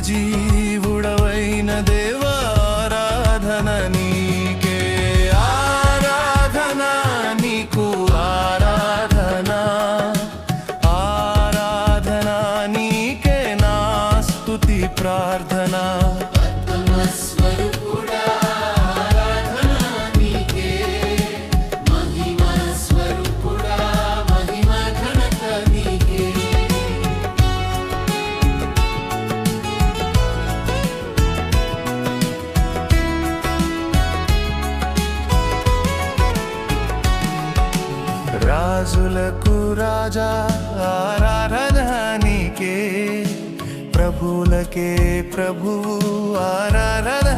సజీవుడవైన దేవా ఆరాధన నీకే, ఆరాధన నీకు ఆరాధన, ఆరాధన నీకే నా స్తుతి ప్రార్థన. రాజులకు రాజా ఆరాధన నీకే, ప్రభులకే ప్రభువు ఆరాధన